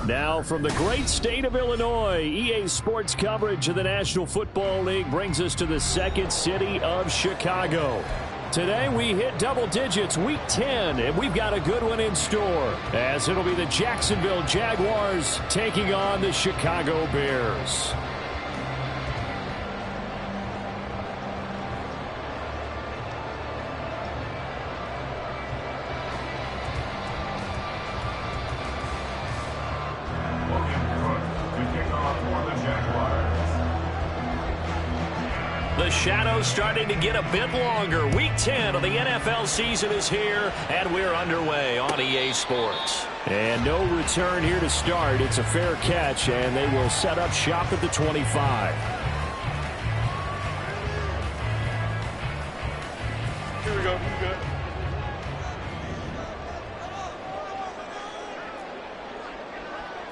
Now from the great state of Illinois, EA Sports coverage of the National Football League brings us to the second city of Chicago. Today we hit double digits, week 10, and we've got a good one in store, as it'll be the Jacksonville Jaguars taking on the Chicago Bears. The shadow's starting to get a bit longer. Week 10 of the NFL season is here, and we're underway on EA Sports. And no return here to start. It's a fair catch, and they will set up shop at the 25. Here we go. Good.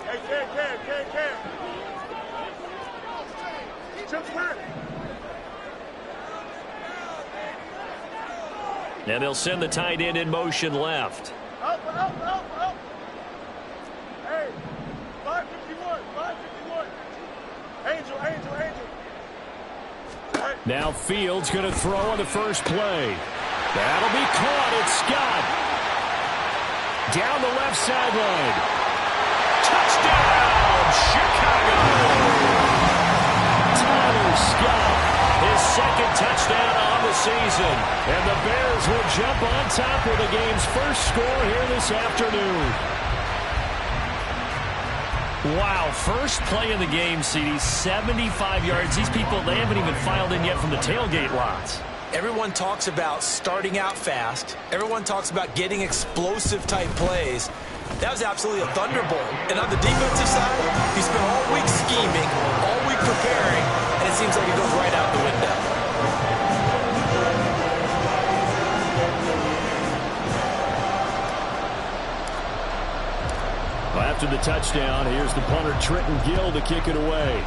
Hey, Cam. Jump back. And they'll send the tight end in motion left. Up. Hey, 551. Angel. Right. Now Fields going to throw on the first play. That'll be caught. It's Scott. Down the left sideline. Touchdown, Chicago! Tyler Scott, his second touchdown on the season. And the Bears will jump on top with the game's first score here this afternoon. Wow, first play of the game, CD, 75 yards. These people, they haven't even filed in yet from the tailgate lots. Everyone talks about starting out fast. Everyone talks about getting explosive-type plays. That was absolutely a thunderbolt. And on the defensive side, he spent all week scheming, all week preparing, and it seems like it goes right out the window. After the touchdown, here's the punter, Trenton Gill, to kick it away.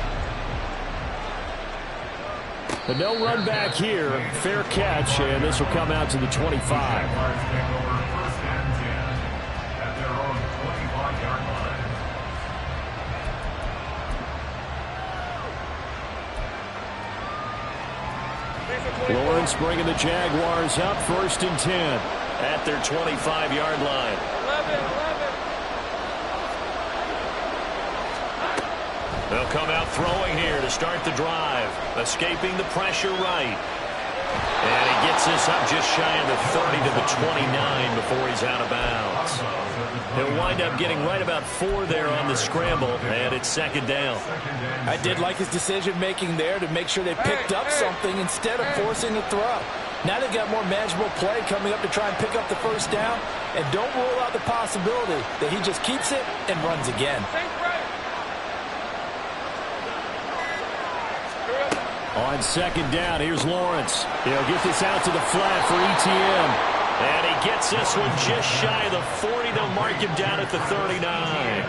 But no run back here. Fair catch, and this will come out to the 25. Lawrence bringing the Jaguars up, 1st and 10 at their 25-yard line. 11. They'll come out throwing here to start the drive. Escaping the pressure right. And he gets this up just shy of the 30 to the 29 before he's out of bounds. He'll wind up getting right about 4 there on the scramble, and it's 2nd down. I did like his decision-making there to make sure they picked up something instead of forcing the throw. Now they've got more manageable play coming up to try and pick up the first down, and don't rule out the possibility that he just keeps it and runs again. On 2nd down, here's Lawrence. He'll get this out to the flat for ETN. And he gets this one just shy of the 40. They'll mark him down at the 39.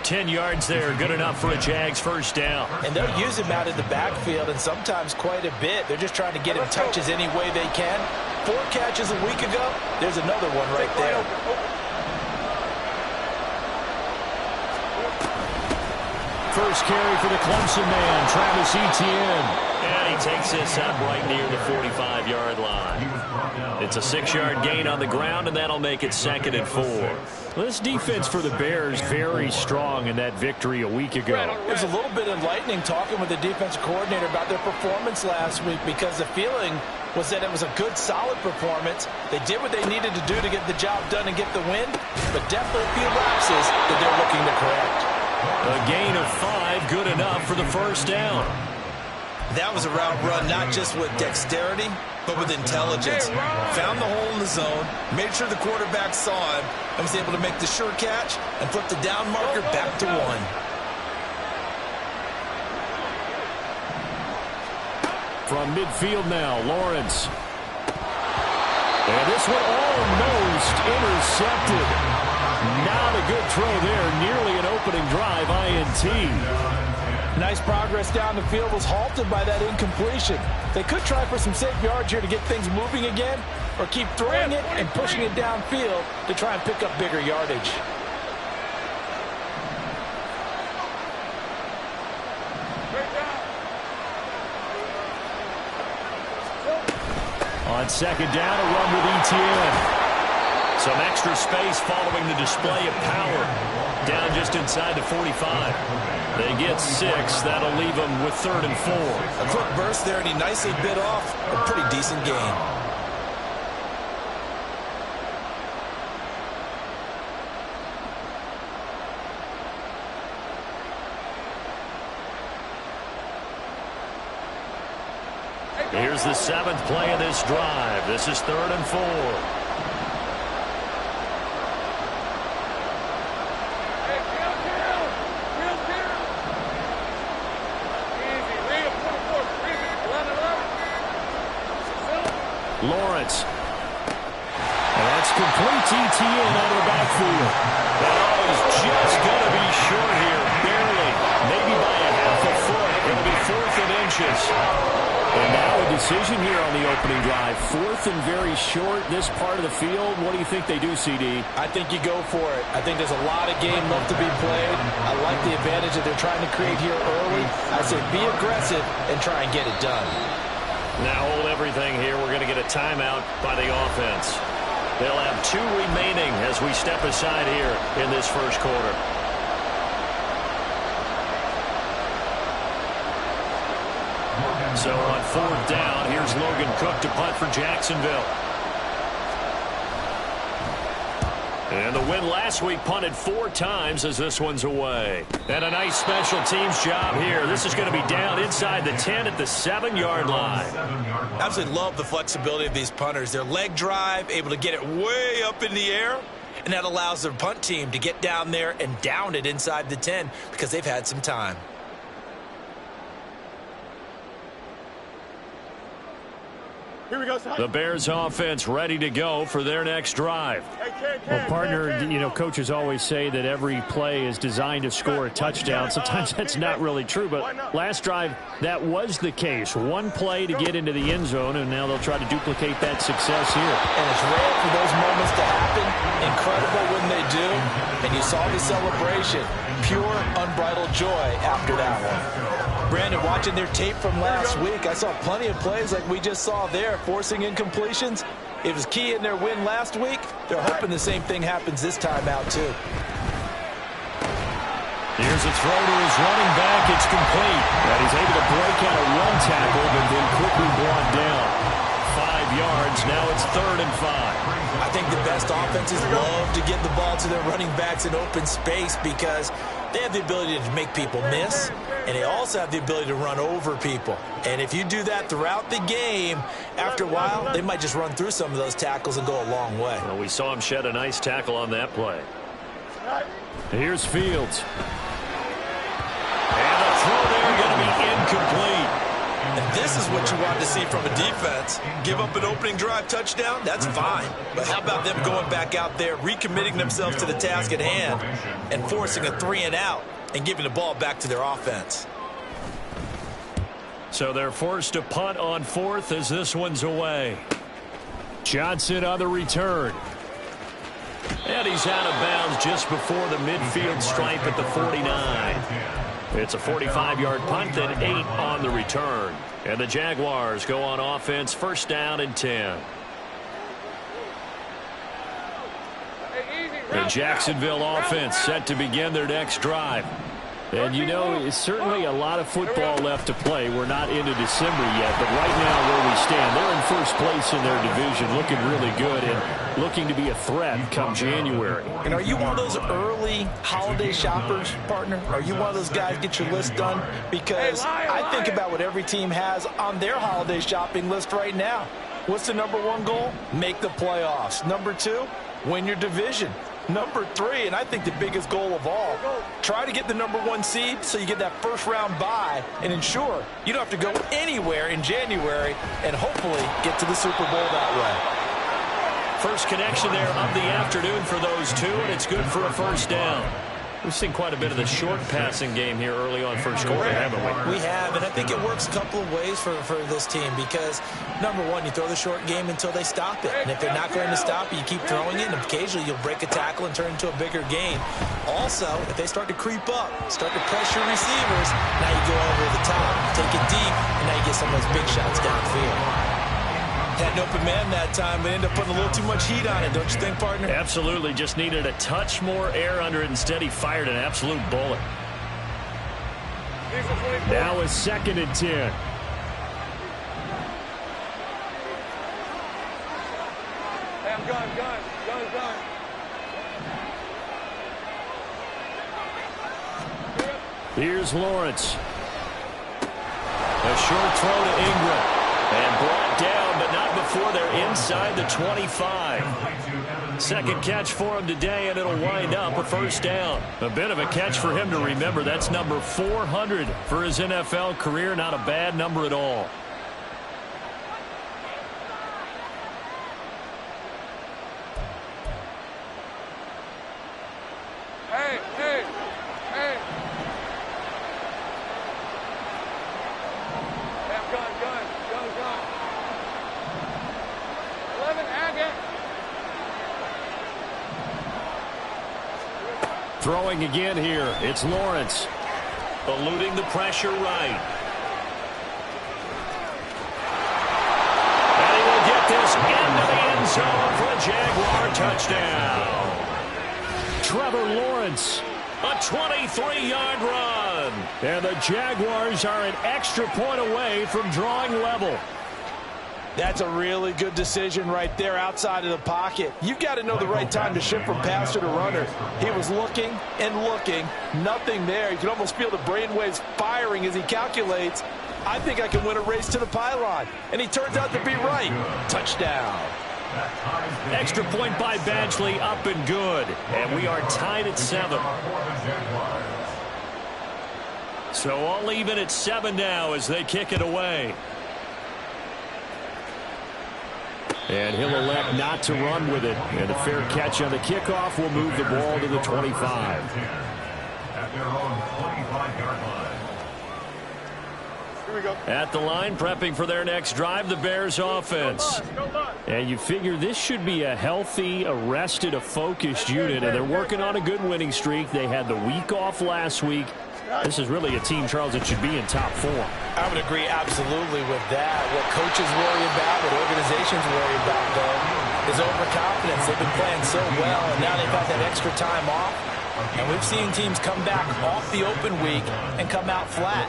10 yards there, good enough for a Jags first down. And they'll use him out in the backfield, and sometimes quite a bit. They're just trying to get him touches any way they can. 4 catches a week ago. There's another one right there. First carry for the Clemson man, Travis Etienne. And he takes this up right near the 45-yard line. It's a 6-yard gain on the ground, and that'll make it 2nd and 4. Well, this defense for the Bears very strong in that victory a week ago. It was a little bit enlightening talking with the defensive coordinator about their performance last week, because the feeling was that it was a good, solid performance. They did what they needed to do to get the job done and get the win, but definitely a few lapses that they're looking to correct. A gain of 5, good enough for the first down. That was a route run not just with dexterity, but with intelligence. Found the hole in the zone, made sure the quarterback saw him, and was able to make the sure catch and flip the down marker back to 1. From midfield now, Lawrence. And this one almost intercepted. Not a good throw there. Nearly an opening drive, INT. Nice progress down the field was halted by that incompletion. They could try for some safe yards here to get things moving again, or keep throwing it and pushing it downfield to try and pick up bigger yardage. On second down, a run with Etienne. Some extra space following the display of power. Down just inside the 45. They get 6. That'll leave them with 3rd and 4. A quick burst there, and he nicely bit off a pretty decent gain. Here's the 7th play of this drive. This is 3rd and 4. Lawrence. And that's complete to Etienne out of the backfield. That is just going to be short here. Barely. Maybe by a half a foot. It'll be 4th and inches. And now a decision here on the opening drive. 4th and very short, this part of the field. What do you think they do, CD? I think you go for it. I think there's a lot of game left to be played. I like the advantage that they're trying to create here early. I say be aggressive and try and get it done. Now hold everything here. We're going to get a timeout by the offense. They'll have 2 remaining as we step aside here in this first quarter. So on 4th down, here's Logan Cook to punt for Jacksonville. And the win last week punted 4 times as this one's away. And a nice special teams job here. This is going to be down inside the 10 at the 7-yard line. Absolutely love the flexibility of these punters. Their leg drive, able to get it way up in the air, and that allows their punt team to get down there and down it inside the 10 because they've had some time. Here we go, the Bears offense ready to go for their next drive. Well, partner, you know, coaches always say that every play is designed to score a touchdown. Sometimes that's not really true, but last drive, that was the case. 1 play to get into the end zone, and now they'll try to duplicate that success here. And it's rare for those moments to happen. Incredible when they do. And you saw the celebration. Pure, unbridled joy after that one. Brandon, watching their tape from last week, I saw plenty of plays like we just saw there, forcing incompletions. It was key in their win last week. They're hoping the same thing happens this time out, too. Here's a throw to his running back. It's complete. And he's able to break out a run tackle, but then quickly brought down. 5 yards. Now it's 3rd and 5. I think the best offenses love to get the ball to their running backs in open space because they have the ability to make people miss, and they also have the ability to run over people. And if you do that throughout the game, after a while, they might just run through some of those tackles and go a long way. Well, we saw him shed a nice tackle on that play. Here's Fields. And the throw there going to be incomplete. And this is what you want to see from a defense. Give up an opening drive touchdown, that's fine. But how about them going back out there, recommitting themselves to the task at hand, and forcing a 3-and-out and giving the ball back to their offense. So they're forced to punt on 4th as this one's away. Johnson on the return. And he's out of bounds just before the midfield stripe at the 49. It's a 45-yard punt, then 8 on the return. And the Jaguars go on offense, 1st down and 10. The Jacksonville offense set to begin their next drive. And, you know, it's certainly a lot of football left to play. We're not into December yet, but right now where we stand, they're in 1st place in their division, looking really good and looking to be a threat come January. And are you one of those early holiday shoppers, partner? Are you one of those guys get your list done? Because I think about what every team has on their holiday shopping list right now. What's the #1 goal? Make the playoffs. #2, win your division. #3, and I think the biggest goal of all, try to get the #1 seed so you get that 1st-round bye and ensure you don't have to go anywhere in January and hopefully get to the Super Bowl that way. First connection there of the afternoon for those two, and it's good for a 1st down. We've seen quite a bit of the short passing game here early on 1st quarter, haven't we? We have, and I think it works a couple of ways for this team because, #1, you throw the short game until they stop it. And if they're not going to stop it, you keep throwing it, and occasionally you'll break a tackle and turn it into a bigger gain. Also, if they start to creep up, start to pressure receivers, now you go over the top, take it deep, and now you get some of those big shots downfield. Had an open man that time, but ended up putting a little too much heat on it, don't you think, partner? Absolutely. Just needed a touch more air under it. Instead, he fired an absolute bullet. Now a 2nd and 10. Hey, I'm gun. Here's Lawrence. A short throw to Ingram. And brought down, but not before they're inside the 25. Second catch for him today, and it'll wind up a 1st down. A bit of a catch for him to remember. That's number 400 for his NFL career. Not a bad number at all. Hey. Hey, I'm gun. 11, Agate. Throwing again here. It's Lawrence. Eluding the pressure right. And he will get this into the end zone for a Jaguar touchdown. Trevor Lawrence, a 23-yard run. And the Jaguars are an extra point away from drawing level. That's a really good decision right there outside of the pocket. You've got to know the right time to shift from passer to runner. He was looking and looking. Nothing there. You can almost feel the brainwaves firing as he calculates, I think I can win a race to the pylon. And he turns out to be right. Touchdown. Extra point by Badgley, up and good. And we are tied at 7. So all even at 7 now as they kick it away. And he'll elect not to run with it. And a fair catch on the kickoff will move the ball to the 25. At their own 25-yard line. Here we go. At the line, prepping for their next drive, the Bears offense. And you figure this should be a healthy, a rested, a focused unit. And they're working on a good winning streak. They had the week off last week. This is really a team, Charles, that should be in top 4. I would agree absolutely with that. What coaches worry about, what organizations worry about, though, is overconfidence. They've been playing so well, and now they've got that extra time off. And we've seen teams come back off the open week and come out flat.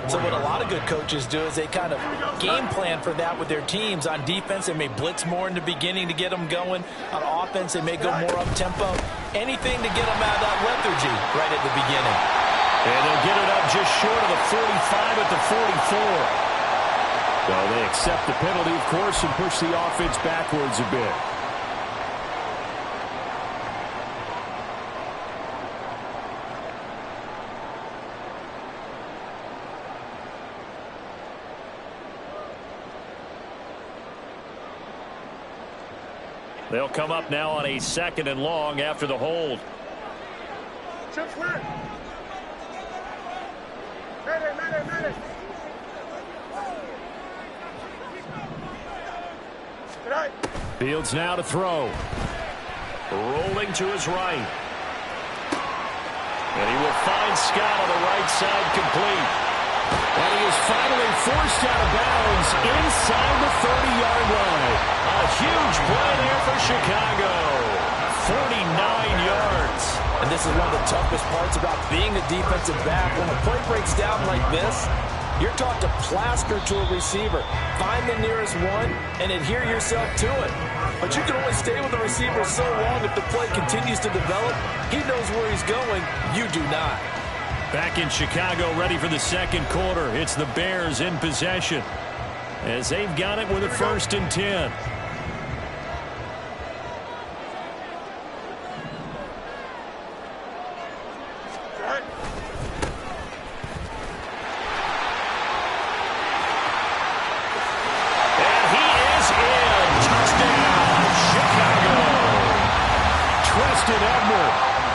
So what a lot of good coaches do is they kind of game plan for that with their teams. On defense, they may blitz more in the beginning to get them going. On offense, they may go more up-tempo. Anything to get them out of that lethargy right at the beginning. And they'll get it up just short of the 45 at the 44. Well, they accept the penalty, of course, and push the offense backwards a bit. They'll come up now on a 2nd and long after the hold. Chips win. Minute. Fields now to throw. Rolling to his right. And he will find Scott on the right side complete. And he is finally forced out of bounds inside the 30-yard line. A huge play there for Chicago. 49 yards. And this is one of the toughest parts about being a defensive back. When a play breaks down like this, you're taught to plaster to a receiver. Find the nearest one and adhere yourself to it. But you can only stay with the receiver so long if the play continues to develop. He knows where he's going. You do not. Back in Chicago, ready for the 2nd quarter. It's the Bears in possession as they've got it with a 1st and 10.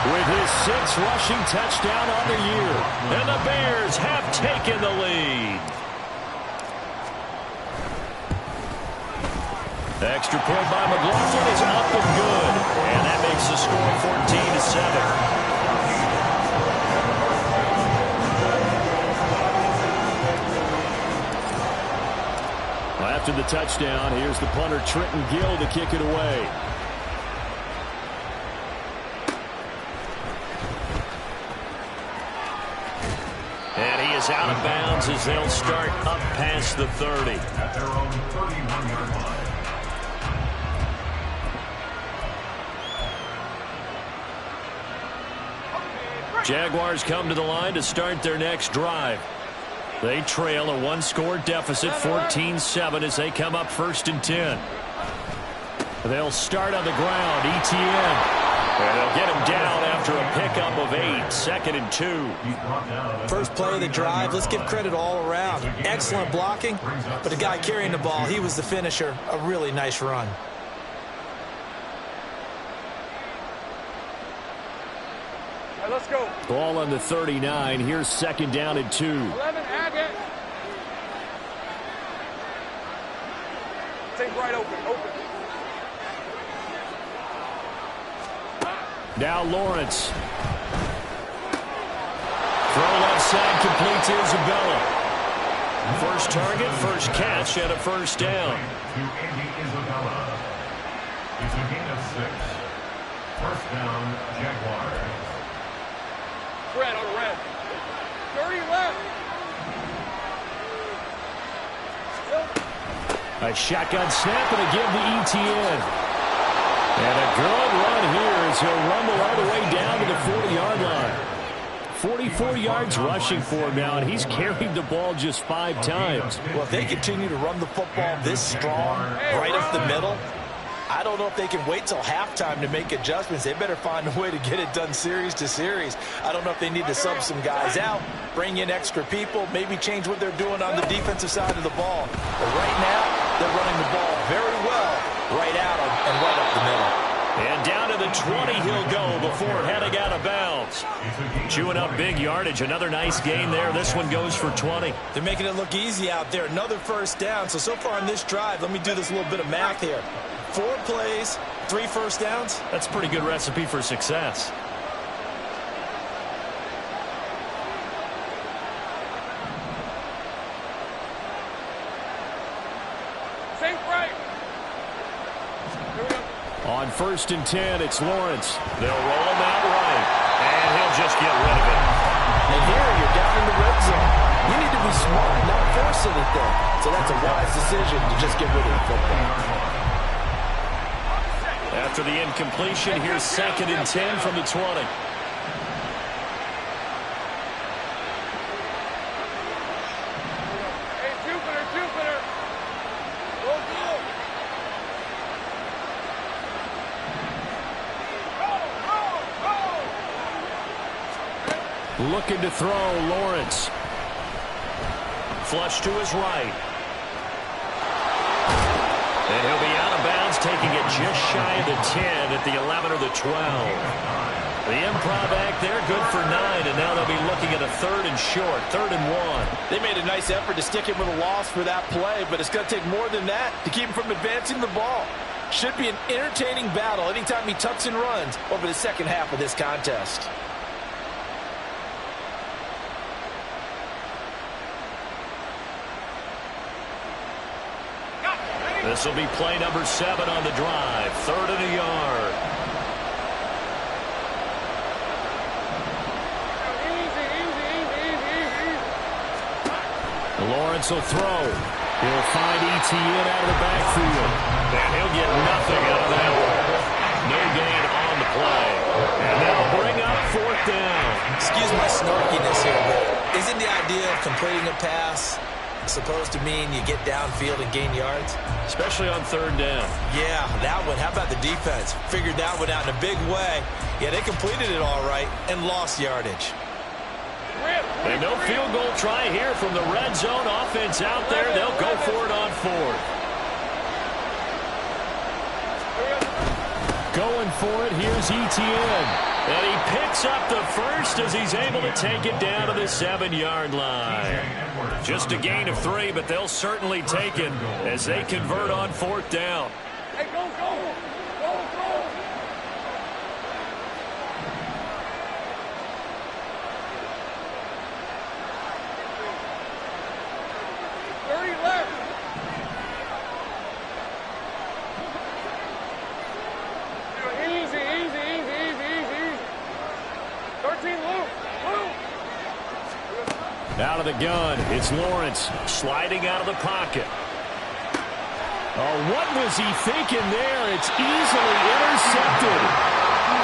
With his 6th rushing touchdown on the year. And the Bears have taken the lead. The extra point by McLaughlin is up and good. And that makes the score 14-7. After the touchdown, here's the punter, Trenton Gill, to kick it away. And he is out of bounds as they'll start up past the 30. At their own 31-yard line. Jaguars come to the line to start their next drive. They trail a one-score deficit, 14-7, as they come up 1st and 10. They'll start on the ground, ETN. And they'll get him down after a pickup of 8, 2nd and 2. First play of the drive, let's give credit all around. Excellent blocking, but the guy carrying the ball, he was the finisher. A really nice run. Let's go. Ball on the 39. Here's 2nd down and 2. 11, Agate. Take right open. Now Lawrence. Throw left side, complete to Isabella. First target, first catch, and a 1st down. To Andy Isabella. It's a gain of 6. 1st down, Jaguars. Red on red. 30 left. A shotgun snap and a give to ETN. And a good run here as he'll rumble all the way down to the 40-yard line. 44 yards rushing for him now, and he's carried the ball just 5 times. Well, if they continue to run the football this strong, right up the middle, I don't know if they can wait till halftime to make adjustments. They better find a way to get it done series to series. I don't know if they need to sub some guys out, bring in extra people, maybe change what they're doing on the defensive side of the ball. But right now, they're running the ball very well right at them and right up the middle. And down to the 20 he'll go before heading out of bounds. Chewing up big yardage. Another nice gain there. This one goes for 20. They're making it look easy out there. Another 1st down. So far on this drive, let me do this little bit of math here. 4 plays, 3 1st downs. That's a pretty good recipe for success. Think right. Here we go. On 1st and 10, it's Lawrence. They'll roll him out right, and he'll just get rid of it. And here you're down in the red zone. You need to be smart, not force anything. So that's a wise decision to just get rid of the football. After the incompletion, here's 2nd and 10 from the 20. Hey, Jupiter. Go. Looking to throw, Lawrence. Flush to his right. And he'll be out of bounds, taking it just shy of the 10 at the 11 or the 12. The improv act there, good for 9, and now they'll be looking at a 3rd and short, 3rd and 1. They made a nice effort to stick him with a loss for that play, but it's going to take more than that to keep him from advancing the ball. Should be an entertaining battle anytime he tucks and runs over the second half of this contest. This will be play number 7 on the drive. 3rd and a yard. Lawrence will throw. He'll find ETN out of the backfield. And he'll get nothing out of that one. No gain on the play. And they'll bring up 4th down. Excuse my snarkiness here, but isn't the idea of completing a pass supposed to mean you get downfield and gain yards? Especially on 3rd down. Yeah, that one. How about the defense? Figured that one out in a big way. Yeah, they completed it all right and lost yardage. And no field goal try here from the red zone. Offense out there. They'll go for it on 4th. Going for it. Here's ETN. And he picks up the 1st as he's able to take it down to the 7-yard line. Just a gain of 3, but they'll certainly take it as they convert on 4th down. Hey, go. Go. 30 left. Out of the gun, it's Lawrence sliding out of the pocket. Oh, what was he thinking there? It's easily intercepted.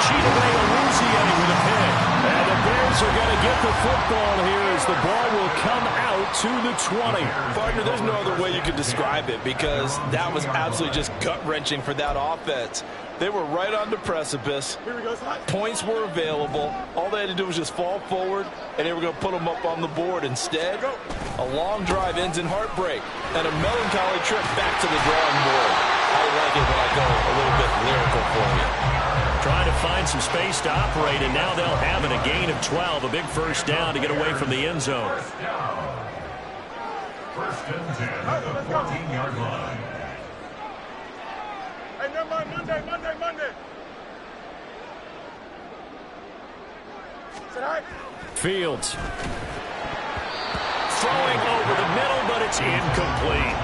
Chidobe with a pick. And the Bears are going to get the football here as the ball will come out to the 20. Partner, there's no other way you could describe it because that was absolutely just gut-wrenching for that offense. They were right on the precipice. Points were available. All they had to do was just fall forward, and they were going to put them up on the board. Instead, a long drive ends in heartbreak and a melancholy trip back to the drawing board. I like it when I go a little bit lyrical for you. Trying to find some space to operate, and now they'll have it. A gain of 12, a big first down to get away from the end zone. First and 10 at the 14-yard line. Hey, never mind, Monday. Fields. Throwing over the middle, but it's incomplete.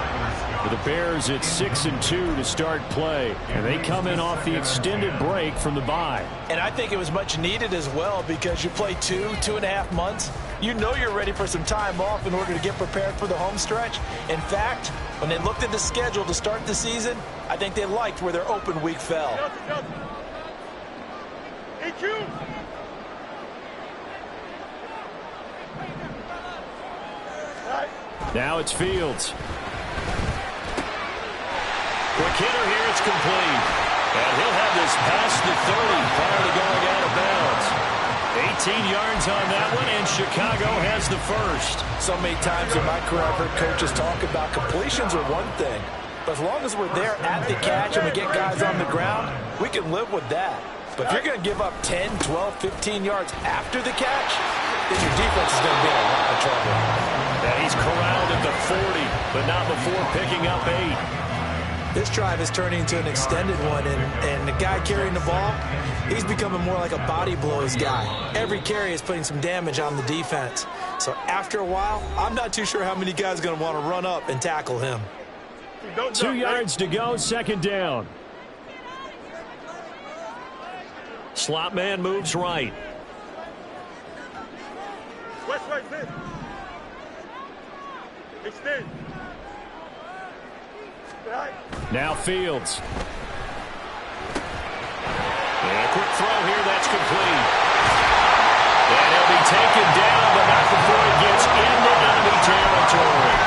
For the Bears, it's 6-2 to start play, and they come in off the extended break from the bye. And I think it was much needed as well because you play 2.5 months. You know you're ready for some time off in order to get prepared for the home stretch. In fact, when they looked at the schedule to start the season, I think they liked where their open week fell. Now it's Fields. Quick hitter here, it's complete. And he'll have this past the 30 prior to going out of bounds. 18 yards on that one, and Chicago has the first. So many times in my career, I've heard coaches talk about completions are one thing. But as long as we're there at the catch and we get guys on the ground, we can live with that. But if you're going to give up 10, 12, 15 yards after the catch, then your defense is going to be in a lot of trouble. And he's corralled at the 40, but not before picking up 8. This drive is turning into an extended one, and the guy carrying the ball, he's becoming more like a body blows guy. Every carry is putting some damage on the defense. So after a while, I'm not too sure how many guys are going to want to run up and tackle him. 2 yards to go, second down. Slot man moves right. West, extend. Now Fields. And a quick throw here, that's complete. And he'll be taken down, but not before he gets into enemy territory.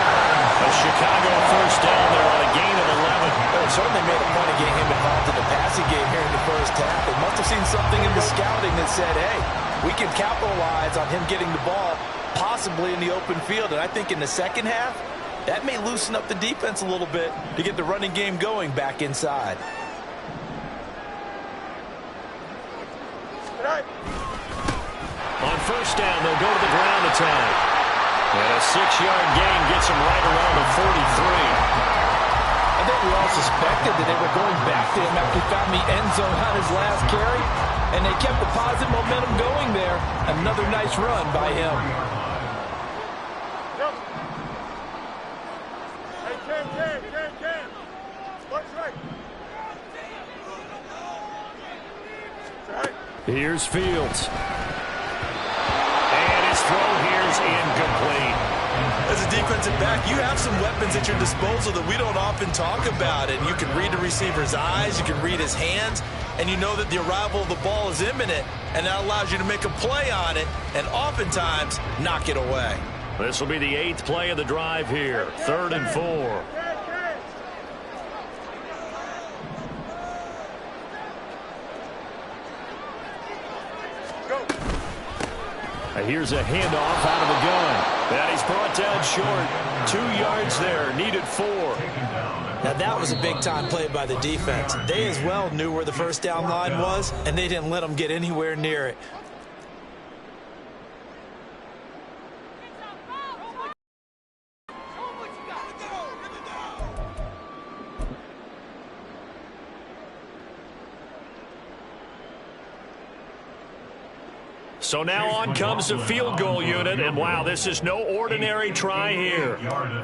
A Chicago first down there on a gain of 11. Well, it certainly made a point of getting him involved in the passing game here in the first half. They must have seen something in the scouting that said, hey, we can capitalize on him getting the ball possibly in the open field. And I think in the second half, that may loosen up the defense a little bit to get the running game going back inside. On first down, they'll go to the ground attack. And a 6-yard gain gets them right around the 43. I think we all suspected that they were going back to him after he found the end zone on his last carry. And they kept the positive momentum going there. Another nice run by him. Here's Fields. And his throw here is incomplete. As a defensive back, you have some weapons at your disposal that we don't often talk about. And you can read the receiver's eyes, you can read his hands, and you know that the arrival of the ball is imminent, and that allows you to make a play on it and oftentimes knock it away. This will be the 8th play of the drive here. 3rd and 4. Here's a handoff out of the gun. And he's brought down short. 2 yards there, needed 4. Now that was a big-time play by the defense. They as well knew where the first down line was, and they didn't let them get anywhere near it. So now on comes the field goal unit, and wow, this is no ordinary try here.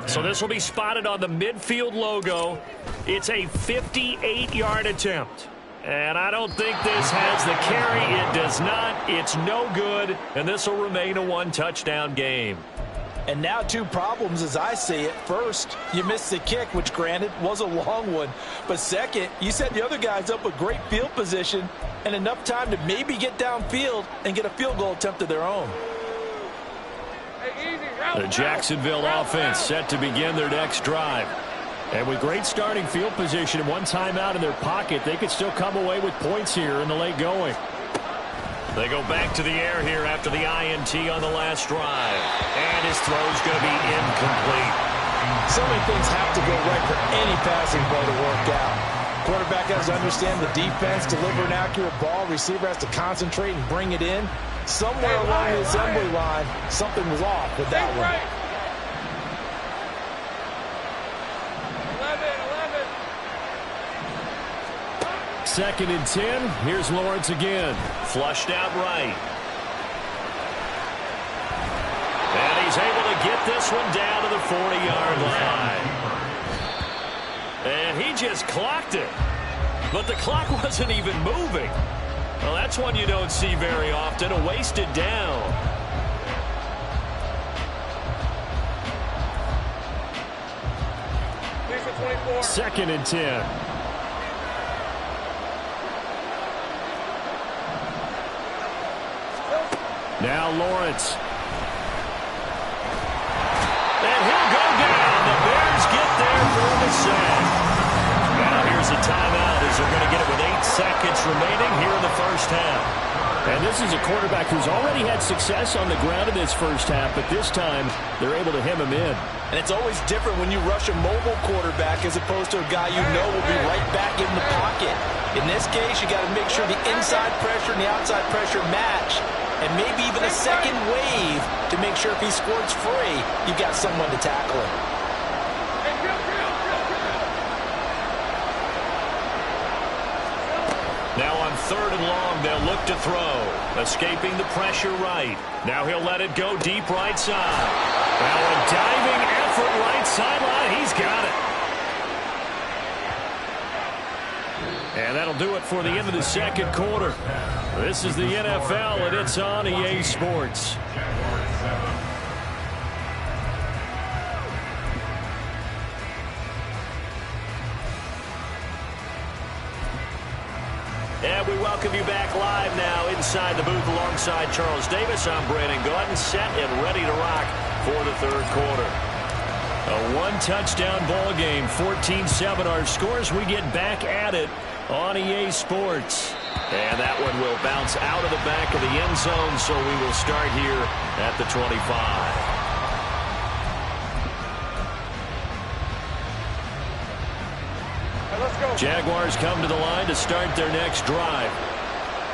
So this will be spotted on the midfield logo. It's a 58-yard attempt. And I don't think this has the carry. It does not. It's no good, and this will remain a 1-touchdown game. And now two problems as I see it. First, you missed the kick, which granted was a long one. But second, you set the other guys up with great field position and enough time to maybe get downfield and get a field goal attempt of their own. The Jacksonville offense set to begin their next drive. And with great starting field position and one timeout in their pocket, they could still come away with points here in the late going. They go back to the air here after the INT on the last drive. And his throw's going to be incomplete. So many things have to go right for any passing play to work out. Quarterback has to understand the defense, deliver an accurate ball. Receiver has to concentrate and bring it in. Somewhere along the assembly line, something was off with that one. 2nd and 10. Here's Lawrence again. Flushed out right. And he's able to get this one down to the 40-yard line. And he just clocked it. But the clock wasn't even moving. Well, that's one you don't see very often, a wasted down. Second and 10. Now Lawrence. And he'll go down. The Bears get there for the sack. Now here's a timeout as they're going to get it with 8 seconds remaining here in the first half. And this is a quarterback who's already had success on the ground in this first half, but this time they're able to hem him in. And it's always different when you rush a mobile quarterback as opposed to a guy you know will be right back in the pocket. In this case, you got to make sure the inside pressure and the outside pressure match. And maybe even a second wave to make sure if he squirts free, you've got someone to tackle him. Now on 3rd and long, they'll look to throw. Escaping the pressure right. Now he'll let it go deep right side. Now a diving effort right sideline. He's got it. And that'll do it for the end of the second quarter. This is the NFL, and it's on EA Sports. And we welcome you back live now inside the booth alongside Charles Davis. I'm Brandon Gordon, set and ready to rock for the third quarter. A one-touchdown ball game, 14-7 our scores. We get back at it on EA Sports. And that one will bounce out of the back of the end zone, so we will start here at the 25. Jaguars come to the line to start their next drive.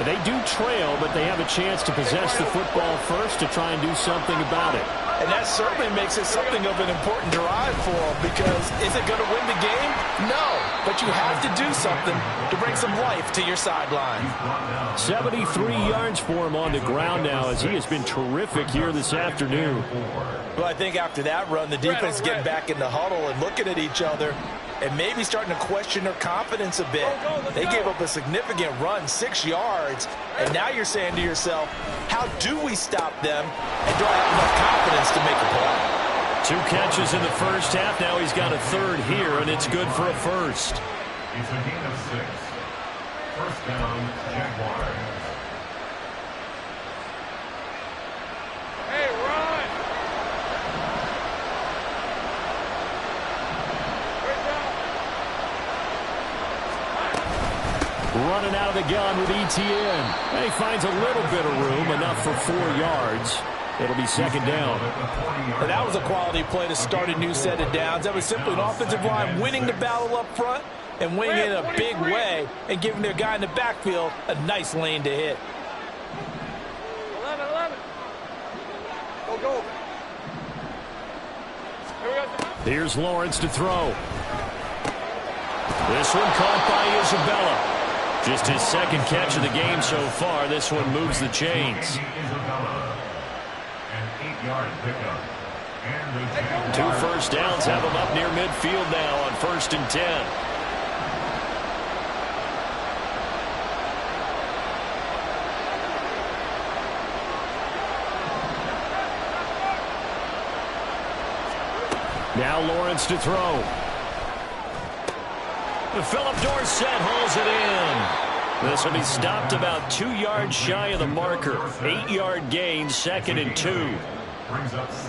They do trail, but they have a chance to possess the football first to try and do something about it. And that certainly makes it something of an important drive for them, because is it going to win the game? No, but you have to do something to bring some life to your sideline. 73 yards for him on the ground now, as he has been terrific here this afternoon. Well, I think after that run, the defense getting back in the huddle and looking at each other and maybe starting to question their confidence a bit. They gave up a significant run, 6 yards, and now you're saying to yourself, how do we stop them, and do I have enough confidence to make a play? 2 catches in the first half. Now he's got a third here, and it's good for a first. It's a gain of 6. First down, Jaguars. Hey, run! Running out of the gun with Etienne. And he finds a little bit of room, enough for 4 yards. It'll be second down. And that was a quality play to start a new set of downs. That was simply an offensive line winning the battle up front and winning it in a big way and giving their guy in the backfield a nice lane to hit. 11. Go. Here's Lawrence to throw. This one caught by Isabella. Just his second catch of the game so far. This one moves the chains. An 8-yard pickup. 2 first downs have him up near midfield now on 1st and 10. Now Lawrence to throw. Philip Dorsett hauls it in. This will be stopped about 2 yards shy of the marker. 8-yard gain, 2nd and 2.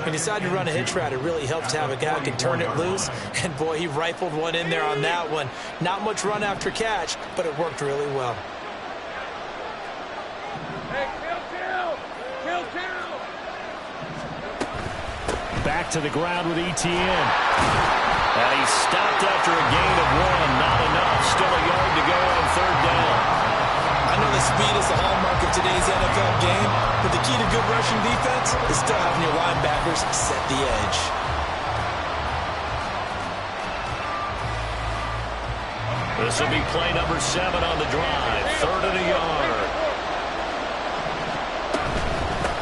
He decided to run a hitch route. It really helps to have a guy who can turn it loose. And, boy, he rifled one in there on that one. Not much run after catch, but it worked really well. Hey, kill. Back to the ground with Etienne. And he's stopped after a gain of 1. Not enough. Still a yard to go on 3rd down. I know the speed is the hallmark of today's NFL game, but the key to good rushing defense is still having your linebackers set the edge. This will be play number 7 on the drive. 3rd and a yard.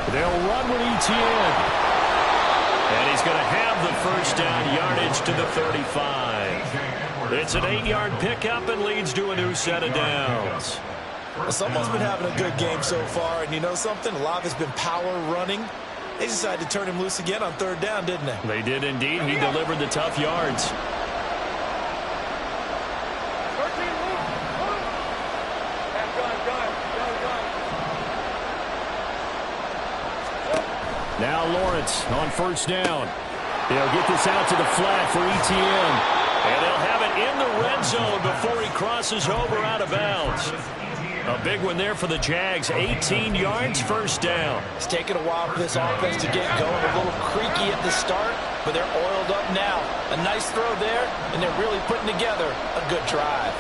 They'll run with Etienne. And he's going to have the 1st down, yardage to the 35. It's an 8-yard pickup and leads to a new set of downs. Someone's been having a good game so far, and you know something? A lot of it's been power running. They decided to turn him loose again on 3rd down, didn't they? They did indeed. He delivered the tough yards. Now Lawrence on 1st down. He'll get this out to the flat for Etienne. And they'll have it in the red zone before he crosses over out of bounds. A big one there for the Jags. 18 yards, 1st down. It's taken a while for this offense to get going. A little creaky at the start, but they're oiled up now. A nice throw there, and they're really putting together a good drive.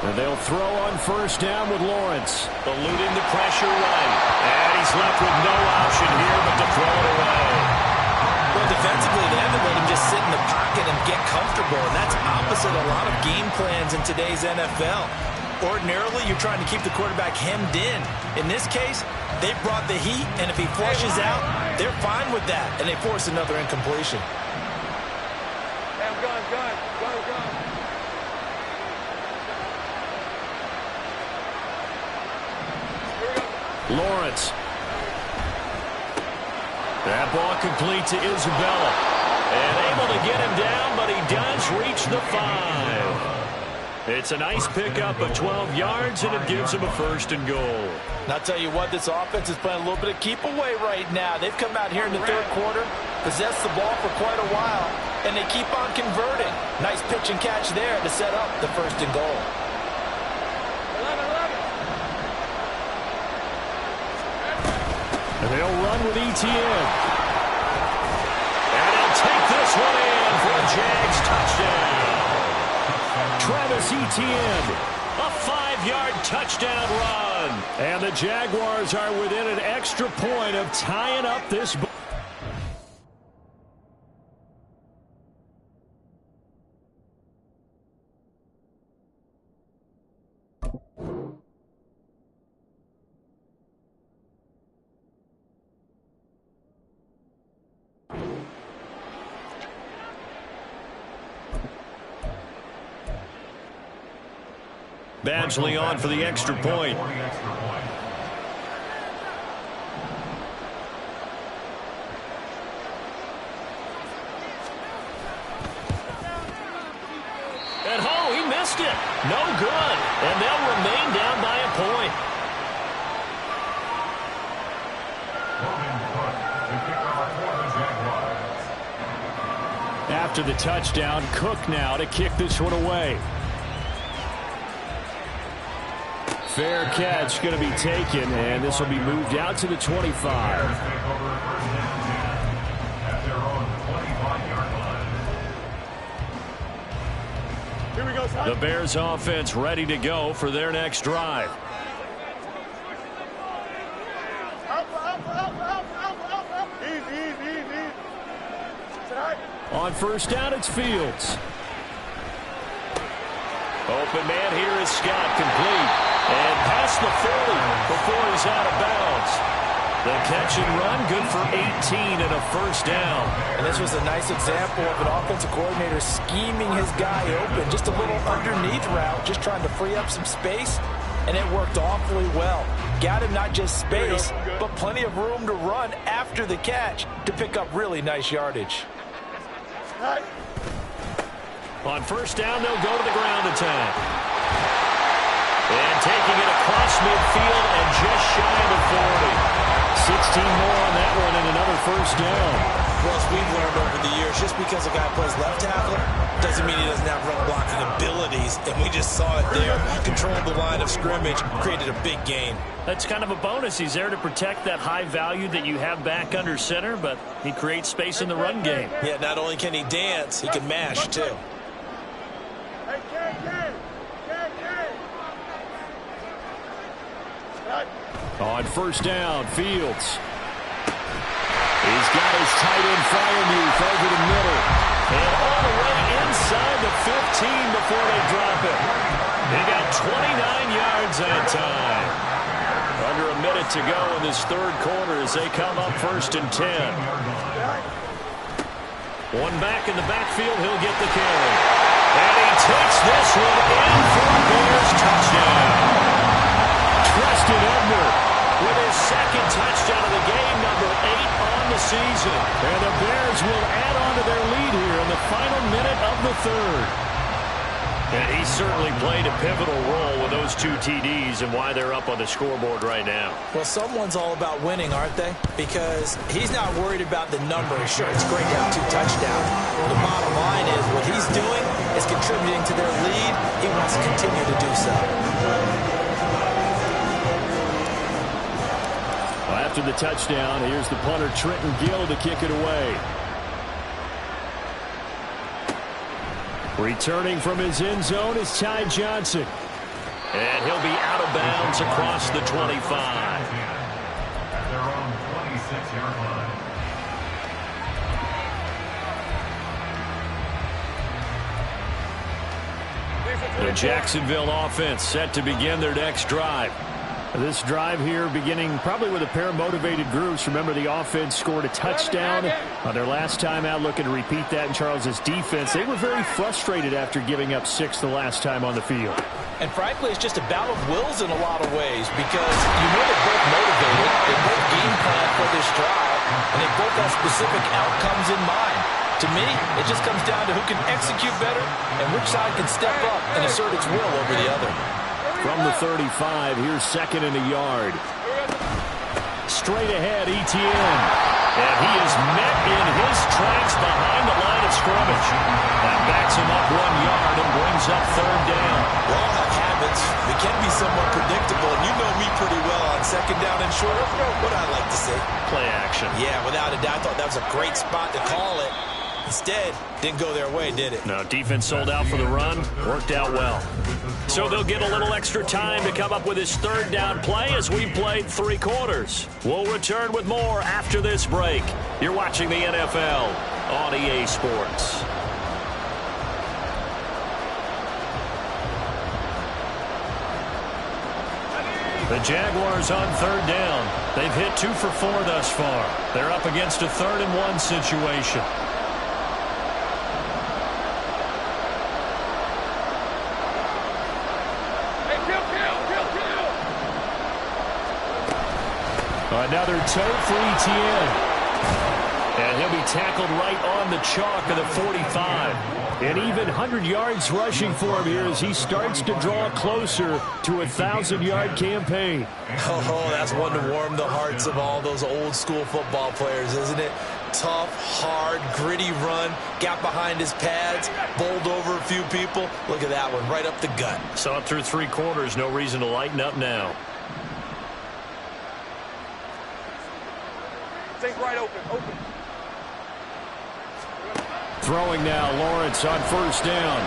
And they'll throw on 1st down with Lawrence. Eluding the pressure right. And he's left with no option here but to throw it away. Well, defensively, they haven't let him just sit in the pocket and get comfortable. And that's opposite a lot of game plans in today's NFL. Ordinarily, you're trying to keep the quarterback hemmed in. In this case, they brought the heat, and if he flushes out, they're fine with that. And they force another incompletion. Gun. Lawrence. That ball complete to Isabella. And able to get him down, but he does reach the 5. It's a nice pickup of 12 yards, and it gives him a 1st and goal. And I'll tell you what, this offense is playing a little bit of keep away right now. They've come out here in the 3rd quarter, possessed the ball for quite a while, and they keep on converting. Nice pitch and catch there to set up the 1st and goal. And they'll run with Etienne. And they'll take this one in for a Jags touchdown. Travis Etienne, a 5-yard touchdown run. And the Jaguars are within an extra point of tying up this ball. Badgley on for the extra point. At home, he missed it. No good. And they'll remain down by a point. After the touchdown, Cook now to kick this one away. Fair catch going to be taken, and this will be moved out to the 25. Here we go, son. The Bears offense ready to go for their next drive. Up. Easy. On 1st down, it's Fields. Open man here is Scott, complete. And past the 40 before he's out of bounds. The catch and run, good for 18 and a first down. And this was a nice example of an offensive coordinator scheming his guy open. Just a little underneath route, just trying to free up some space, and it worked awfully well. Got him not just space, but plenty of room to run after the catch to pick up really nice yardage. On first down, they'll go to the ground attack. And taking it across midfield and just shy of the 40. 16 more on that one and another first down. Well, as we've learned over the years, just because a guy plays left tackle doesn't mean he doesn't have run blocking abilities. And we just saw it there. Controlled the line of scrimmage, created a big gain. That's kind of a bonus. He's there to protect that high value that you have back under center, but he creates space in the run game. Yeah, not only can he dance, he can mash too. On first down, Fields. He's got his tight end Fryermuth over the middle. And all the way inside the 15 before they drop it. They got 29 yards that time. Under a minute to go in this third quarter as they come up first and 10. One back in the backfield, he'll get the carry. And he takes this one in for a Bears touchdown. Preston Edner with his second touchdown of the game, number 8 on the season. And the Bears will add on to their lead here in the final minute of the third. And he certainly played a pivotal role with those 2 TDs and why they're up on the scoreboard right now. Well, someone's all about winning, aren't they? Because he's not worried about the number. Sure, it's great to have 2 touchdowns. The bottom line is what he's doing is contributing to their lead. He wants to continue to do so. After the touchdown, here's the punter Trenton Gill to kick it away. Returning from his end zone is Ty Johnson. And he'll be out of bounds across the 25. At their own 26-yard line. The Jacksonville offense set to begin their next drive. This drive here beginning probably with a pair of motivated groups. Remember, the offense scored a touchdown on their last time out, looking to repeat that in Charles's defense. They were very frustrated after giving up 6 the last time on the field. And frankly, it's just a battle of wills in a lot of ways because you know they're both motivated, they both game plan for this drive, and they both have specific outcomes in mind. To me, it just comes down to who can execute better and which side can step up and assert its will over the other. From the 35, here's second and a yard. Straight ahead, Etienne. And he is met in his tracks behind the line of scrimmage. That backs him up 1 yard and brings up third down. We all have habits. We can be somewhat predictable, and you know me pretty well on second down and short. What I like to say. Play action. Yeah, without a doubt, I thought that was a great spot to call it. Instead, didn't go their way, did it? No, defense sold out for the run. Worked out well. So they'll get a little extra time to come up with his third down play as we played 3 quarters. We'll return with more after this break. You're watching the NFL on EA Sports. The Jaguars on third down. They've hit 2 for 4 thus far. They're up against a 3rd and 1 situation. Another toe for Etienne. And he'll be tackled right on the chalk of the 45. And even 100 yards rushing for him here as he starts to draw closer to a 1,000-yard campaign. Oh, that's one to warm the hearts of all those old-school football players, isn't it? Tough, hard, gritty run, got behind his pads, bowled over a few people. Look at that one, right up the gut. Saw it through 3 quarters, no reason to lighten up now. Right open. Throwing now, Lawrence on first down.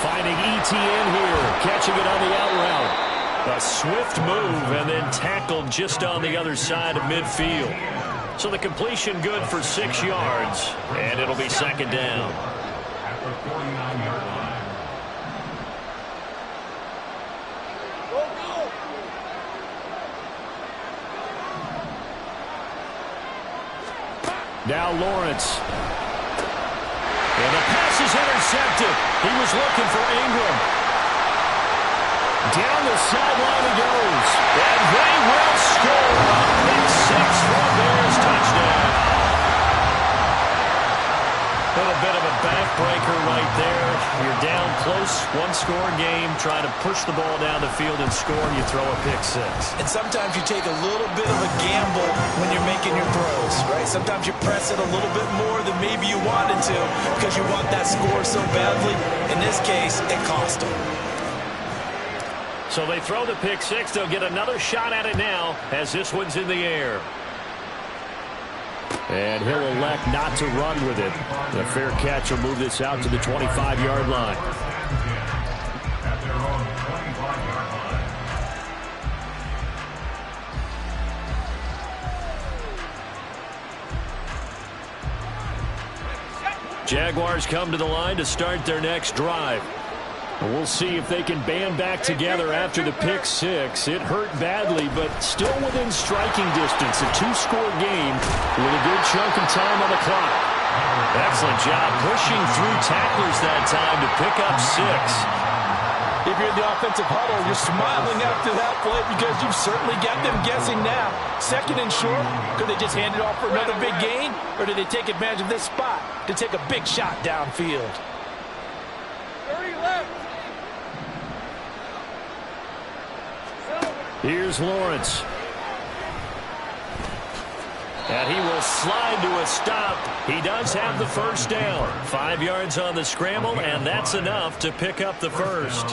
Finding Etienne here, catching it on the out route. A swift move and then tackled just on the other side of midfield. So the completion good for 6 yards, and it'll be second down. At the 49-yard line. Now Lawrence. And the pass is intercepted. He was looking for Ingram. Down the sideline he goes. And they will score. Pick 6 for a Bears touchdown. A little bit of a backbreaker right there. You're down close, one-score game, trying to push the ball down the field and score, and you throw a pick 6. And sometimes you take a little bit of a gamble when you're making your throws, right? Sometimes you press it a little bit more than maybe you wanted to because you want that score so badly. In this case, it cost them. So they throw the pick 6. They'll get another shot at it now as this one's in the air. And he'll elect not to run with it. A fair catch will move this out to the 25-yard line. At their own 25-yard line. Jaguars come to the line to start their next drive. We'll see if they can band back together after the pick 6. It hurt badly, but still within striking distance. A 2-score game with a good chunk of time on the clock. Excellent job pushing through tacklers that time to pick up 6. If you're in the offensive huddle, you're smiling after that play because you've certainly got them guessing now. Second and short, could they just hand it off for another big gain? Or did they take advantage of this spot to take a big shot downfield? 30 left. Here's Lawrence. And he will slide to a stop. He does have the first down. 5 yards on the scramble, and that's enough to pick up the first.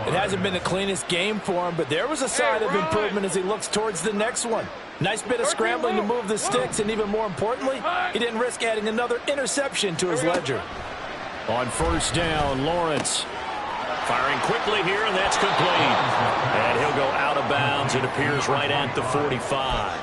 It hasn't been the cleanest game for him, but there was a sign of improvement as he looks towards the next one. Nice bit of scrambling to move the sticks, and even more importantly, he didn't risk adding another interception to his ledger. On first down, Lawrence. Firing quickly here, and that's complete. And he'll go out of bounds. It appears right at the 45.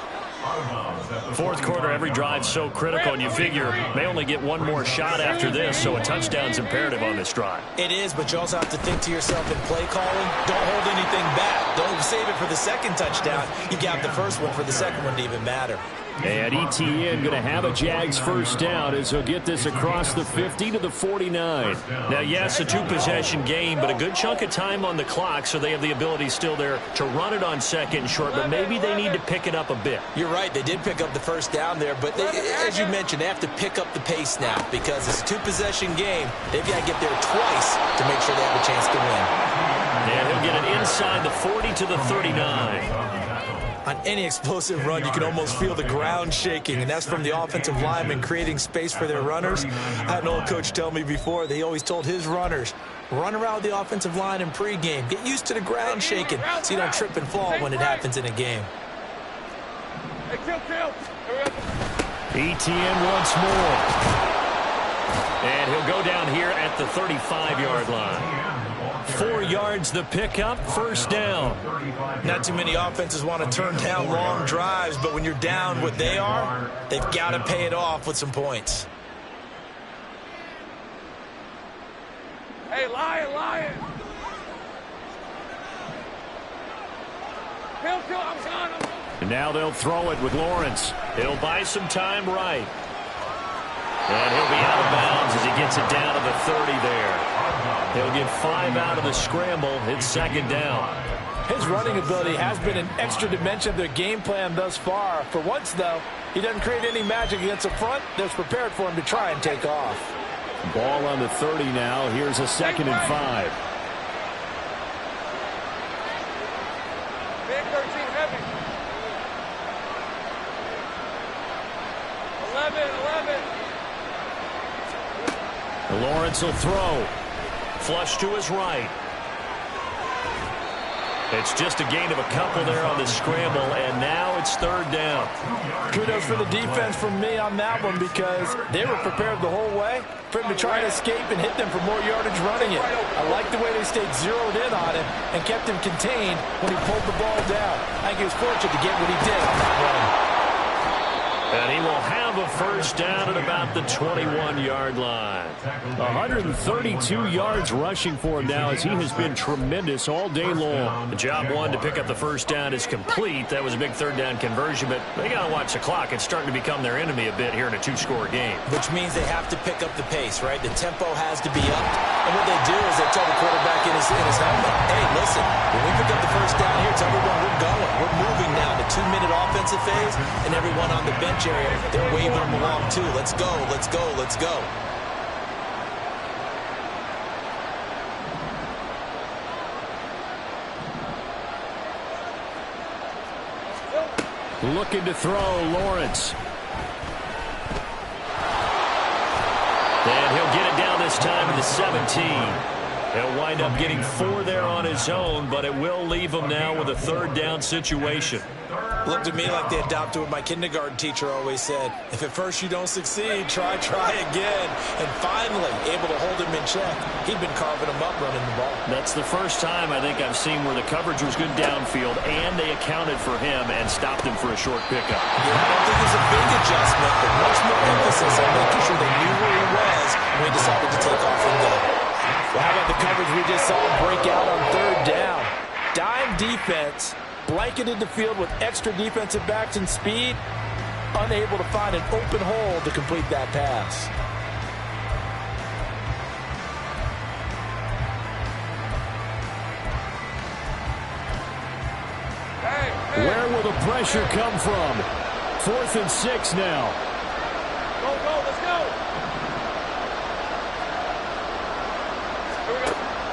Fourth quarter, every drive's so critical, and you figure may only get one more shot after this, so a touchdown's imperative on this drive. It is, but you also have to think to yourself in play calling, don't hold anything back. Don't save it for the second touchdown. You got the first one for the second one to even matter. And ETN going to have a Jags first down as he'll get this across the 50 to the 49. Now, yes, a 2-possession game, but a good chunk of time on the clock, so they have the ability still there to run it on second and short, but maybe they need to pick it up a bit. You're right. They did pick up the first down there, but they, as you mentioned, they have to pick up the pace now because it's a 2-possession game. They've got to get there twice to make sure they have a chance to win. And he'll get it inside the 40 to the 39. On any explosive run, you can almost feel the ground shaking, and that's from the offensive linemen creating space for their runners. I had an old coach tell me before, they always told his runners, run around the offensive line in pregame. Get used to the ground shaking so you don't trip and fall when it happens in a game. Hey, kill. ETN once more. And he'll go down here at the 35-yard line. 4 yards the pickup, first down. Not too many offenses want to turn down long drives, but when you're down what they are, they've got to pay it off with some points. Hey, lion. Kill, I'm on him. And now they'll throw it with Lawrence. He'll buy some time right. And he'll be out of bounds as he gets it down to the 30 there. He'll get 5 out of the scramble. It's second down. His running ability has been an extra dimension of their game plan thus far. For once, though, he doesn't create any magic against the front that's prepared for him to try and take off. Ball on the 30 now. Here's a 2nd and 5. Big 13 heavy. 11. Lawrence will throw. Flush to his right. It's just a gain of a couple there on the scramble, and now it's third down. Kudos for the defense from me on that one because they were prepared the whole way for him to try and escape and hit them for more yardage running it. I like the way they stayed zeroed in on him and kept him contained when he pulled the ball down. I think he was fortunate to get what he did on that run. And he will have a first down at about the 21-yard line. 132 yards rushing for him now, as he has been tremendous all day long. The job one to pick up the first down is complete. That was a big third down conversion, but they got to watch the clock. It's starting to become their enemy a bit here in a two-score game. Which means they have to pick up the pace, right? The tempo has to be up. And what they do is they tell the quarterback in his helmet, hey, listen, when we pick up the first down here, tell everyone we're going. We're moving now. The 2-minute offensive phase, and everyone on the bench area, they're waving them along too. Let's go, let's go, let's go. Looking to throw, Lawrence. And he'll get it down this time to the 17. He'll wind up getting 4 there on his own, but it will leave him now with a third down situation. Looked to me like they adopted what my kindergarten teacher always said. If at first you don't succeed, try again. And finally, able to hold him in check. He'd been carving him up running the ball. That's the first time I think I've seen where the coverage was good downfield, and they accounted for him and stopped him for a short pickup. Yeah, I don't think it's a big adjustment, but much more emphasis on making sure they knew where he was when he decided to take off and go. Well, how about the coverage we just saw him break out on third down? Dime defense, blanketed the field with extra defensive backs and speed, unable to find an open hole to complete that pass. Where will the pressure come from? 4th and 6 now. Go, let's go.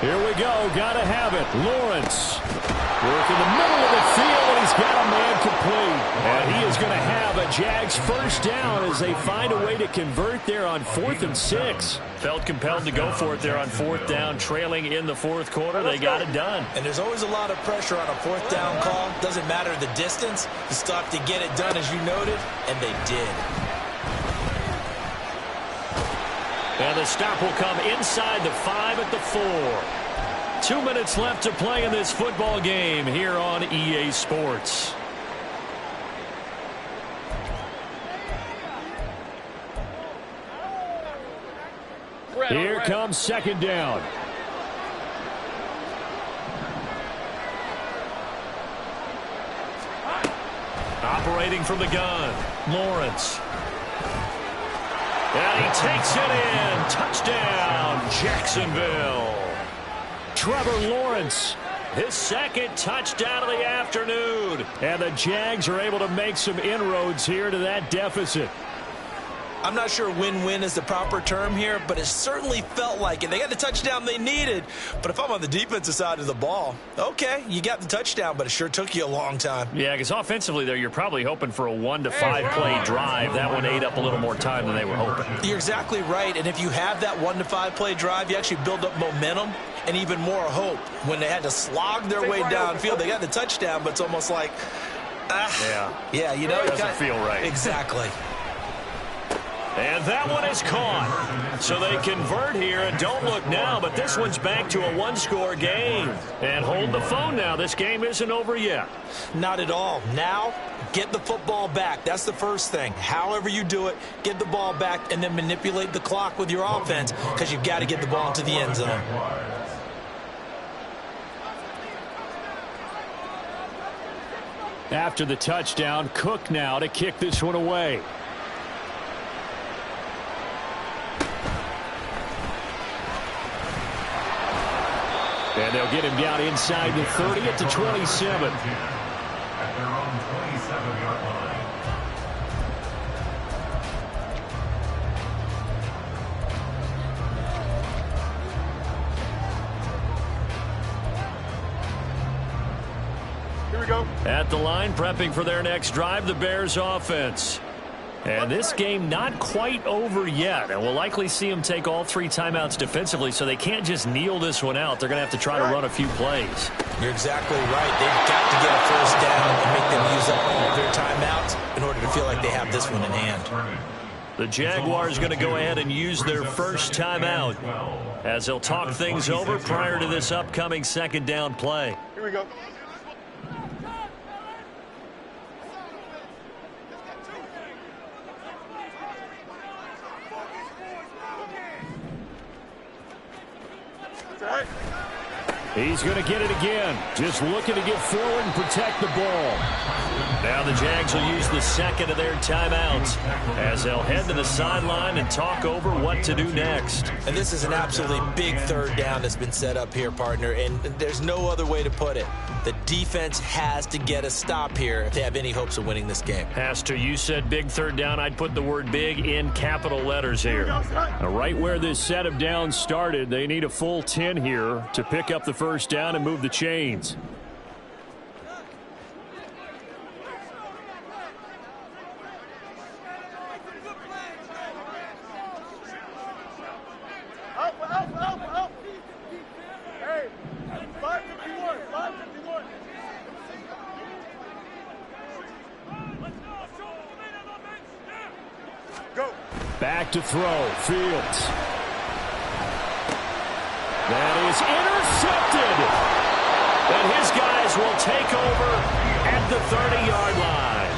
Here we go. Got to have it. Lawrence. Work in the middle of the field, and he's got a man complete. And he is going to have a Jags first down as they find a way to convert there on 4th and 6. Felt compelled to go for it there on 4th down, trailing in the 4th quarter. They got it done. And there's always a lot of pressure on a 4th down call. Doesn't matter the distance. You still have to get it done, as you noted, and they did. And the stop will come inside the 5 at the 4. 2 minutes left to play in this football game here on EA Sports. Here comes second down. Operating from the gun, Lawrence. And he takes it in. Touchdown, Jacksonville. Trevor Lawrence, his second touchdown of the afternoon. And the Jags are able to make some inroads here to that deficit. I'm not sure win-win is the proper term here, but it certainly felt like it. They got the touchdown they needed, but if I'm on the defensive side of the ball, okay, you got the touchdown, but it sure took you a long time. Yeah, because offensively there, you're probably hoping for a 1 to 5 play drive. That one ate up a little more time than they were hoping. You're exactly right, and if you have that 1 to 5 play drive, you actually build up momentum and even more hope. When they had to slog their way downfield, they got the touchdown, but it's almost like, yeah, you know, it doesn't feel right. Exactly. And that one is caught. So they convert here, and don't look now, but this one's back to a 1-score game. And hold the phone now. This game isn't over yet. Not at all. Now, get the football back. That's the first thing. However you do it, get the ball back and then manipulate the clock with your offense, because you've got to get the ball into the end zone. After the touchdown, Cook now to kick this one away. And they'll get him down inside the 30 at the 27. At their own 27-yard line. Here we go. At the line, prepping for their next drive, the Bears offense. And this game not quite over yet. And we'll likely see them take all 3 timeouts defensively, so they can't just kneel this one out. They're going to have to try to run a few plays. You're exactly right. They've got to get a first down and make them use up all of their timeouts in order to feel like they have this one in hand. The Jaguars going to go ahead and use their first timeout as they'll talk things over prior to this upcoming second down play. Here we go. He's going to get it again. Just looking to get forward and protect the ball. Now the Jags will use the second of their timeouts as they'll head to the sideline and talk over what to do next. And this is an absolutely big third down that's been set up here, partner, and there's no other way to put it. The defense has to get a stop here if they have any hopes of winning this game. Pastor, you said big third down. I'd put the word big in capital letters here. Now, right where this set of downs started, they need a full 10 here to pick up the first down and move the chains. Back to throw. Fields. That is intercepted. And his guys will take over at the 30-yard line.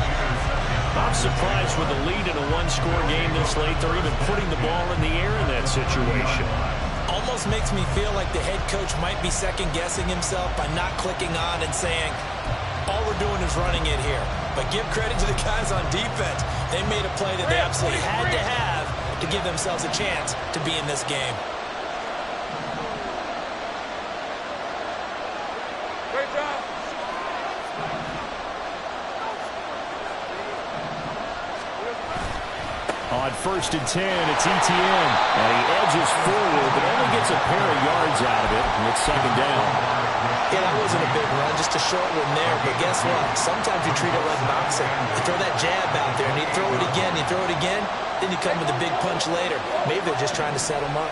I'm surprised with a lead in a one-score game this late. They're even putting the ball in the air in that situation. Almost makes me feel like the head coach might be second-guessing himself by not clicking on and saying, all we're doing is running it here. But give credit to the guys on defense. They made a play that they absolutely had to have to give themselves a chance to be in this game. Great job. On 1st and 10, it's Etienne. And he edges forward, but only gets a pair of yards out of it. And it's second down. Yeah, that wasn't a big run, just a short one there. But guess what? Sometimes you treat it like boxing. You throw that jab out there, and you throw it again, you throw it again, then you come with a big punch later. Maybe they're just trying to set them up.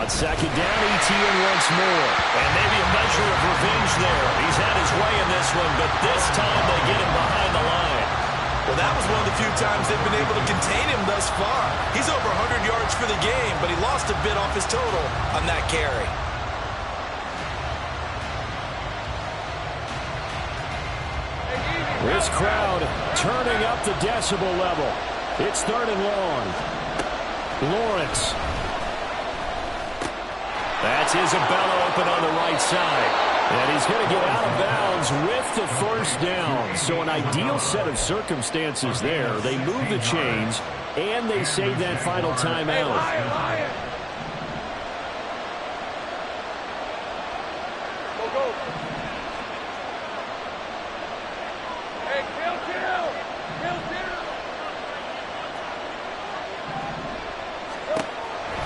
On second down, Etienne once more. And maybe a measure of revenge there. He's had his way in this one, but this time they get him behind the line. Well, that was one of the few times they've been able to contain him thus far. He's over 100 yards for the game, but he lost a bit off his total on that carry. This crowd turning up the decibel level. It's third and long. Lawrence. That's Isabella open on the right side. And he's going to get out of bounds with the first down. So an ideal set of circumstances there. They move the chains, and they save that final timeout.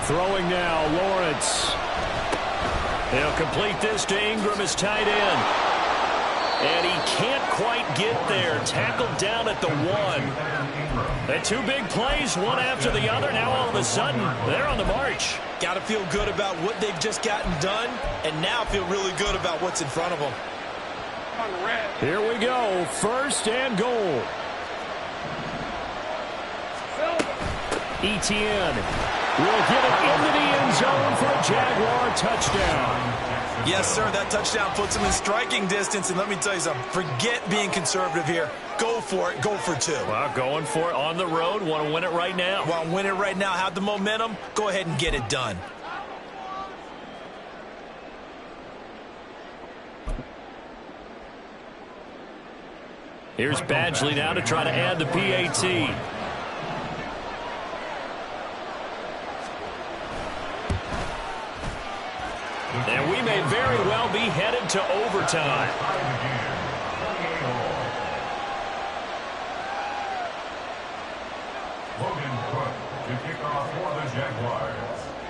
Throwing now, Lawrence. He'll complete this to Ingram, his tight end. And he can't quite get there. Tackled down at the 1. The two big plays, one after the other. Now all of a sudden, they're on the march. Got to feel good about what they've just gotten done, and now feel really good about what's in front of them. Here we go. First and goal. Etienne will get it into the end zone for a Jaguar touchdown. Yes, sir, that touchdown puts him in striking distance, and let me tell you something, forget being conservative here. Go for it, go for 2. Well, going for it on the road, want to win it right now. Want to win it right now, have the momentum, go ahead and get it done. Here's Badgley now to try to add the PAT. And we may very well be headed to overtime.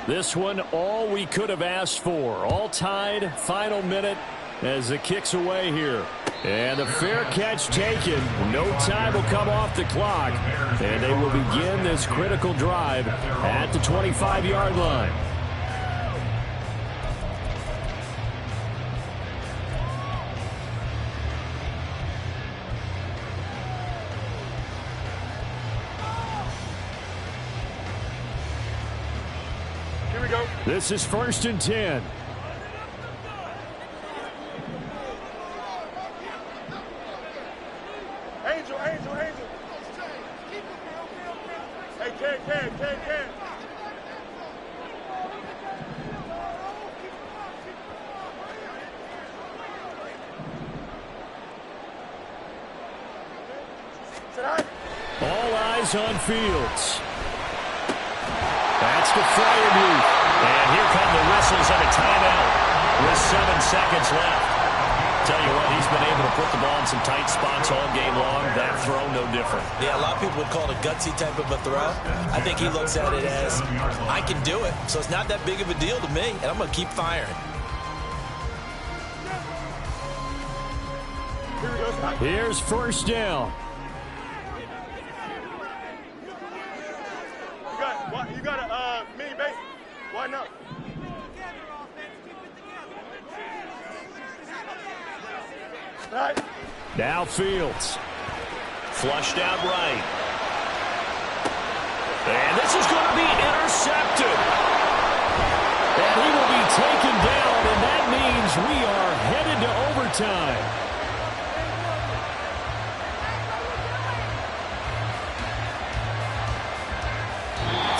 This one, all we could have asked for. All tied, final minute as the kick's away here. And the fair catch taken. No time will come off the clock. And they will begin this critical drive at the 25-yard line. This is 1st and 10. Angel. All eyes on Fields. That's to Freiermuth. And here come the whistles of a timeout with 7 seconds left. Tell you what, he's been able to put the ball in some tight spots all game long. That throw, no different. Yeah, a lot of people would call it a gutsy type of a throw. I think he looks at it as, I can do it, so it's not that big of a deal to me, and I'm going to keep firing. Here's first down. You got a mini base. Why not? Now Fields. Flushed out right. And this is going to be intercepted. And he will be taken down, and that means we are headed to overtime.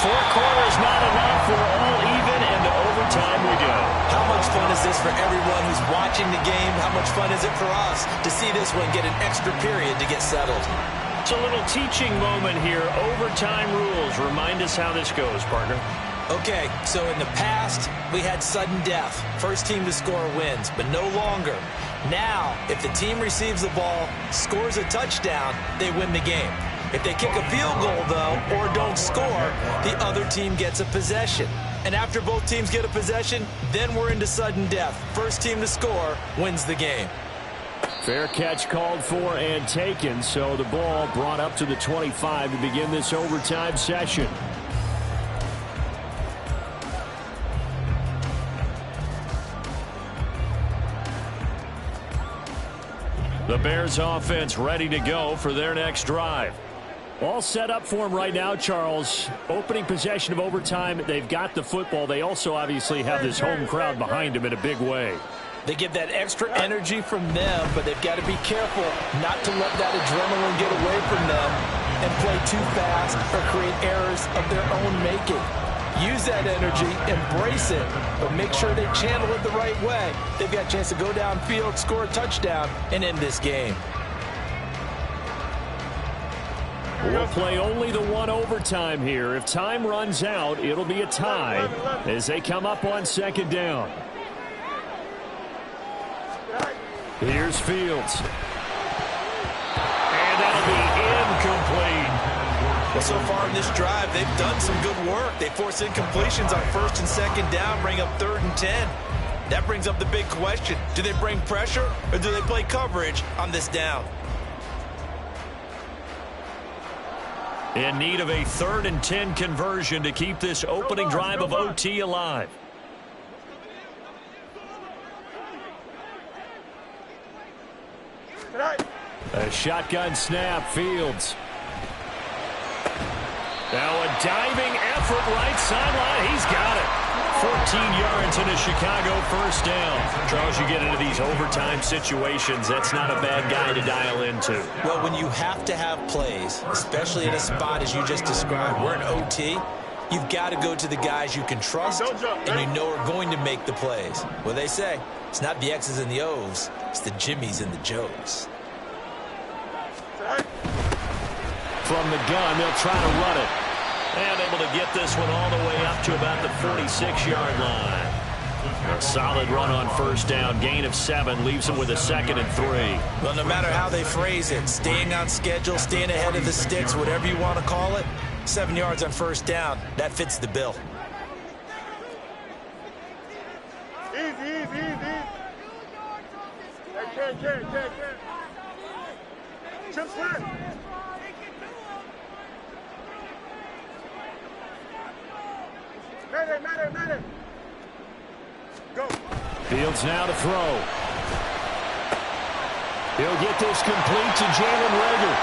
Four quarters not enough for all even, and to overtime we go. How much fun is this for everyone who's watching the game? How much fun is it for us to see this one get an extra period to get settled? It's a little teaching moment here. Overtime rules. Remind us how this goes, partner. Okay, so in the past, we had sudden death. First team to score wins, but no longer. Now, if the team receives the ball, scores a touchdown, they win the game. If they kick a field goal, though, or don't score, the other team gets a possession. And after both teams get a possession, then we're into sudden death. First team to score wins the game. Fair catch called for and taken, so the ball brought up to the 25 to begin this overtime session. The Bears offense ready to go for their next drive. All set up for them right now, Charles. Opening possession of overtime. They've got the football. They also obviously have this home crowd behind them in a big way. They get that extra energy from them, but they've got to be careful not to let that adrenaline get away from them and play too fast or create errors of their own making. Use that energy, embrace it, but make sure they channel it the right way. They've got a chance to go downfield, score a touchdown, and end this game. We'll play only the one overtime here. If time runs out, it'll be a tie as they come up on second down. Here's Fields. And that'll be incomplete. Well, so far in this drive, they've done some good work. They force incompletions on first and second down, bring up 3rd and 10. That brings up the big question. Do they bring pressure or do they play coverage on this down? In need of a 3rd and 10 conversion to keep this opening drive of OT alive. A shotgun snap, Fields. Now a diving effort right sideline. He's got it. 14 yards and a Chicago first down. Charles, you get into these overtime situations, that's not a bad guy to dial into. Well, when you have to have plays, especially in a spot as you just described, we're in OT, you've got to go to the guys you can trust and you know are going to make the plays. Well, they say it's not the X's and the O's, it's the Jimmys and the Joes. From the gun, they'll try to run it. And able to get this one all the way up to about the 46-yard line. A solid run on first down. Gain of 7 leaves them with a 2nd and 3. Well, no matter how they phrase it, staying on schedule, staying ahead of the sticks, whatever you want to call it, 7 yards on first down, that fits the bill. Easy. Hey, Ken. Chip slant. Man. Go. Fields now to throw. He'll get this complete to Jalen Reagor.